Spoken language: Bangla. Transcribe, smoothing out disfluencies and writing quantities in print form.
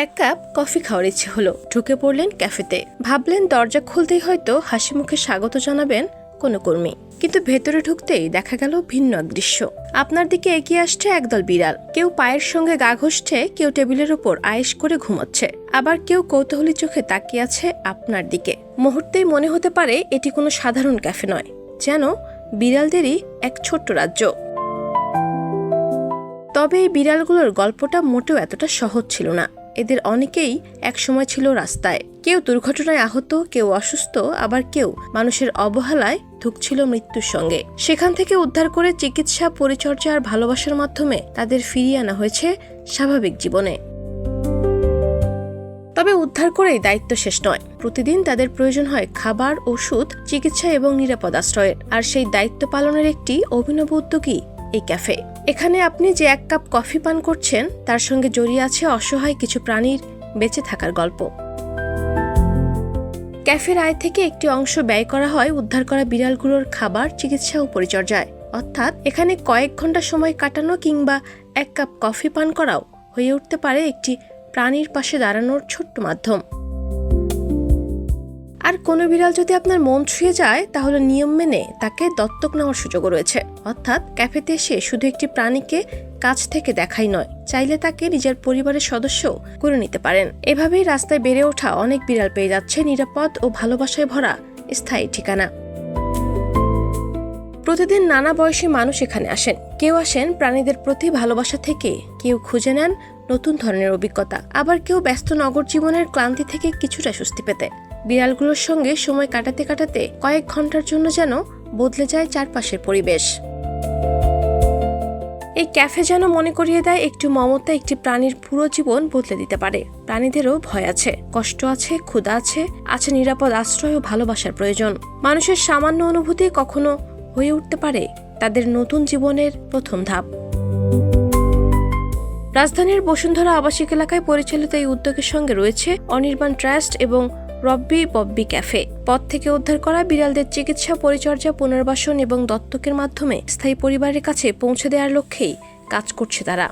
এক কাপ কফি খাওয়ার ইচ্ছে হলো, ঢুকে পড়লেন ক্যাফেতে। ভাবলেন দরজা খুলতেই হয়তো হাসি মুখে স্বাগত জানাবেন কোনো কর্মী, কিন্তু ভেতরে ঢুকতেই দেখা গেল ভিন্ন এক দৃশ্য। আপনার দিকে এগিয়ে আসছে একদল বিড়াল। কেউ পায়ের সঙ্গে গা ঘষছে, কেউ টেবিলের ওপর আয়েশ করে ঘুমাচ্ছে, আবার কেউ কৌতূহলী চোখে তাকিয়ে আছে আপনার দিকে। মুহূর্তেই মনে হতে পারে এটি কোনো সাধারণ ক্যাফে নয়, যেন বিড়ালদেরই এক ছোট্ট রাজ্য। তবে এই বিড়ালগুলোর গল্পটা মোটেও এতটা সহজ ছিল না। এদের অনেকেই একসময় ছিল রাস্তায়, কেউ দুর্ঘটনায় আহত, কেউ অসুস্থ, আবার কেউ মানুষের অবহেলায় ধুঁকছিল মৃত্যুর সঙ্গে। সেখান থেকে উদ্ধার করে চিকিৎসা, পরিচর্যা আর ভালোবাসার মাধ্যমে তাদের ফিরিয়ে আনা হয়েছে স্বাভাবিক জীবনে। তবে উদ্ধার করেই দায়িত্ব শেষ নয়। প্রতিদিন তাদের প্রয়োজন হয় খাবার, ওষুধ, চিকিৎসা এবং নিরাপদ আশ্রয়ের। আর সেই দায়িত্ব পালনের একটি অভিনব উদ্যোগই এই ক্যাফে। এখানে আপনি যে এক কাপ কফি পান করছেন, তার সঙ্গে জড়িয়ে আছে অসহায় কিছু প্রাণীর বেঁচে থাকার গল্প। ক্যাফের আয় থেকে একটি অংশ ব্যয় করা হয় উদ্ধার করা বিড়ালগুলোর খাবার, চিকিৎসা ও পরিচর্যায়। অর্থাৎ এখানে কয়েক ঘন্টা সময় কাটানো কিংবা এক কাপ কফি পান করাও হয়ে উঠতে পারে একটি প্রাণীর পাশে দাঁড়ানোর ছোট্ট মাধ্যম। আর কোনো বিড়াল যদি আপনার মন ছুঁয়ে যায়, তাহলে নিয়ম মেনে তাকে দত্তক নেওয়ার সুযোগও রয়েছে। অর্থাৎ ক্যাফেতে এসে শুধু একটি প্রাণীকে কাছ থেকে দেখাই নয়, চাইলে তাকে নিজের পরিবারের সদস্য করে নিতে পারেন। এভাবেই রাস্তায় বেড়ে ওঠা অনেক বিড়াল পেয়ে যাচ্ছে নিরাপদ ও ভালোবাসায় ভরা স্থায়ী ঠিকানা। প্রতিদিন নানা বয়সী মানুষ এখানে আসেন। কেউ আসেন প্রাণীদের প্রতি ভালোবাসা থেকে, কেউ খুঁজে নেন নতুন ধরনের অভিজ্ঞতা, আবার কেউ ব্যস্ত নগর জীবনের ক্লান্তি থেকে কিছুটা স্বস্তি পেতে। বিড়ালগুলোর সঙ্গে সময় কাটাতে কাটাতে কয়েক ঘন্টার জন্য যেন বদলে যায় চারপাশের পরিবেশ। এই ক্যাফে যেন মনে করিয়ে দেয়, একটু মমতা একটি প্রাণীর পুরো জীবন বদলে দিতে পারে। প্রাণীদেরও ভয় আছে, কষ্ট আছে, ক্ষুধা আছে নিরাপদ আশ্রয় ও ভালোবাসার প্রয়োজন। মানুষের সামান্য অনুভূতি কখনো হয়ে উঠতে পারে তাদের নতুন জীবনের প্রথম ধাপ। রাজধানীর বসুন্ধরা আবাসিক এলাকায় পরিচালিত এই উদ্যোগের সঙ্গে রয়েছে অনির্বাণ ট্রাস্ট এবং রব্বি বব্বি ক্যাফে। পথ থেকে উদ্ধার করা বিড়ালদের চিকিৎসা, পরিচর্যা, পুনর্বাসন এবং দত্তকের মাধ্যমে স্থায়ী পরিবারের কাছে পৌঁছে দেওয়ার লক্ষ্যেই কাজ করছে তারা।